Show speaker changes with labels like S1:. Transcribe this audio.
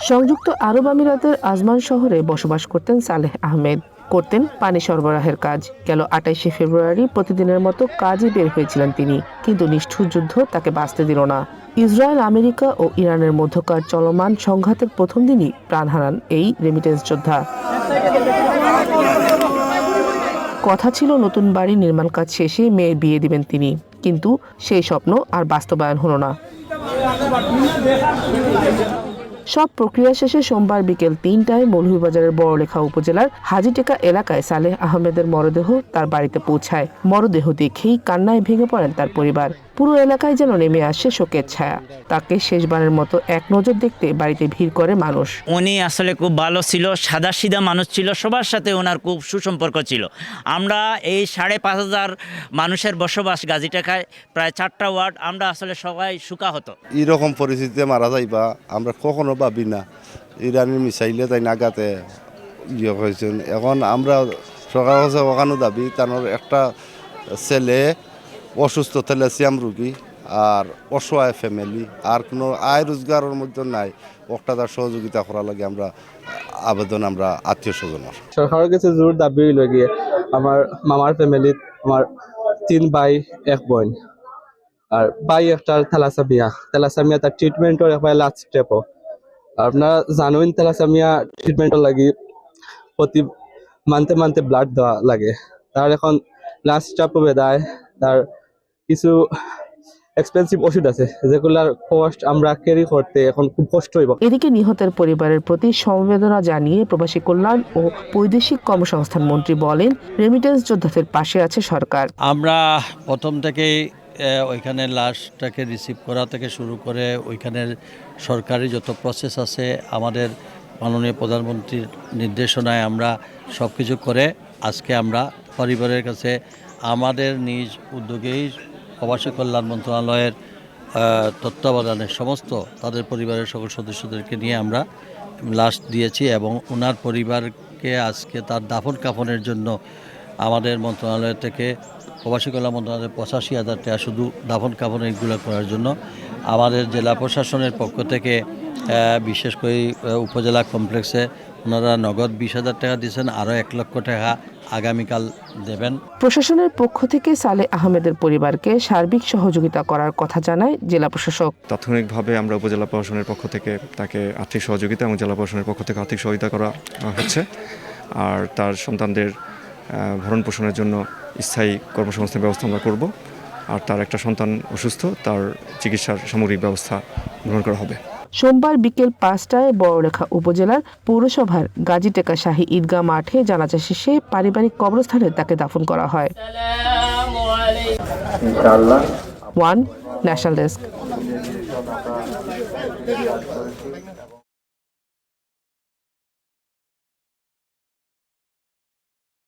S1: সংযুক্ত আরব আমিরাতের আজমান শহরে বসবাস করতেন সালেহ আহমেদ। করতেন পানি সরবরাহের কাজ। গেল ২৮শে ফেব্রুয়ারি প্রতিদিনের মতো কাজে বের হয়েছিলেন তিনি, কিন্তু নিষ্ঠুর যুদ্ধ তাকে বাঁচতে দিল না। ইসরায়েল, আমেরিকা ও ইরানের মধ্যকার চলমান সংঘাতের প্রথম দিনই প্রাণ হারান এই রেমিটেন্স যোদ্ধা। কথা ছিল নতুন বাড়ি নির্মাণ কাজ শেষে মেয়ের বিয়ে দিবেন তিনি, কিন্তু সেই স্বপ্ন আর বাস্তবায়ন হলো না। সব প্রক্রিয়া শেষে সোমবার বিকেল ৩টায় মৌলভীবাজারের বড়লেখা উপজেলার হাজীটেকা এলাকায় সালেহ আহমেদের মরদেহ তার বাড়িতে পৌঁছায়। মরদেহ দেখেই কান্নায় ভেঙে পড়েন তার পরিবার। পুরো এলাকায় যেন নেমে আসে শোকের ছায়া। তাকে শেষবারের মতো এক নজর দেখতে বাড়িতে ভিড় করে মানুষ।
S2: উনি আসলে খুব ভালো ছিল, সাদাসিধা মানুষ ছিল, সবার সাথে ওনার খুব সুসম্পর্ক ছিল। আমরা এই ৫,৫০০ মানুষের বসবাস গাজীটেকায়, প্রায় ৪টা ওয়ার্ড, আমরা আসলে সবাই সুখাহত।
S3: এরকম পরিস্থিতিতে মারা যাইবা আমরা কখনো ভাবি না। ইরানের মিসাইলে তাই নাগাতে হয়েছেন। এখন আমরা সরকার কাছে ওখানে দাবি তার একটা ছেলে অসুস্থ থ্যালাসিয়াম রোগী আর অসহায় ফ্যামিলি, আর কোনো আয় রোজগারের মধ্যে নাই, একটা তার সহযোগিতা করা লাগে আমরা আবেদন আমরা আত্মীয় স্বজনের
S4: সরকারের কাছে জোর দাবি হইল গিয়ে আমার মামার ফ্যামিলিত আমার ৩ ভাই ১ বোন, আর ভাই একটা থ্যালাসেমিয়া তার ট্রিটমেন্টের একবার লাস্ট স্টেপও। আপনারা জানেন থ্যালাসেমিয়া ট্রিটমেন্টের লাগি প্রতি মান্থে ব্লাড দেওয়া লাগে। তার এখন লাস্ট স্টেপও বেদায় তার কিছু এক্সপেন্সিভ ওষুধ আছে যেগুলার কষ্ট আমরা ক্যারি করতে এখন খুব কষ্ট হইব।
S1: এদিকে নিহতের পরিবারের প্রতি সমবেদনা জানিয়ে প্রবাসী কল্যাণ ও বৈদেশিক কর্মসংস্থান মন্ত্রী বলেন, রেমিটেন্স যোদ্ধাদের পাশে আছে সরকার।
S5: আমরা প্রথম থেকেই ওইখানে লাশটাকে রিসিভ করা থেকে শুরু করে ওইখানের সরকারি যত প্রসেস আছে আমাদের মাননীয় প্রধানমন্ত্রীর নির্দেশনায় আমরা সব কিছু করে আজকে আমরা পরিবারের কাছে আমাদের নিজ উদ্যোগেই প্রবাসী কল্যাণ মন্ত্রণালয়ের তত্ত্বাবধানে সমস্ত তাদের পরিবারের সকল সদস্যদেরকে নিয়ে আমরা লাশ দিয়েছি এবং ওনার পরিবারকে আজকে তার দাফন কাফনের জন্য আমাদের মন্ত্রণালয় থেকে প্রবাসী কল্যাণ মন্ত্রণালয়ের ৮৫,০০০ টাকা শুধু দাফন কাফন এগুলো করার জন্য আমাদের জেলা প্রশাসনের পক্ষ থেকে বিশেষ করে উপজেলা কমপ্লেক্সে ওনারা নগদ ২০,০০০ টাকা দিয়েছেন, আরও ১ লক্ষ টাকা আগামীকাল দেবেন।
S1: প্রশাসনের পক্ষ থেকে সালেহ আহমেদের পরিবারকে সার্বিক সহযোগিতা করার কথা জানায় জেলা প্রশাসক।
S6: তাৎক্ষণিকভাবে আমরা উপজেলা প্রশাসনের পক্ষ থেকে তাকে আর্থিক সহযোগিতা এবং জেলা প্রশাসনের পক্ষ থেকে আর্থিক সহযোগিতা করা হচ্ছে। আর তার সন্তানদের ভরণ পোষণের জন্য স্থায়ী কর্মসংস্থান ব্যবস্থা আমরা করব। আর তার একটা সন্তান অসুস্থ, তার চিকিৎসার সামগ্রিক ব্যবস্থা গ্রহণ করা হবে।
S1: সোমবার বিকেল 5টায় বড়লেখা উপজেলার পৌরসভার গাজীটেকা শাহী ঈদগাহ মাঠে জানাজা শেষে পারিবারিক কবরস্থানে তাকে দাফন করা হয়। One national desk.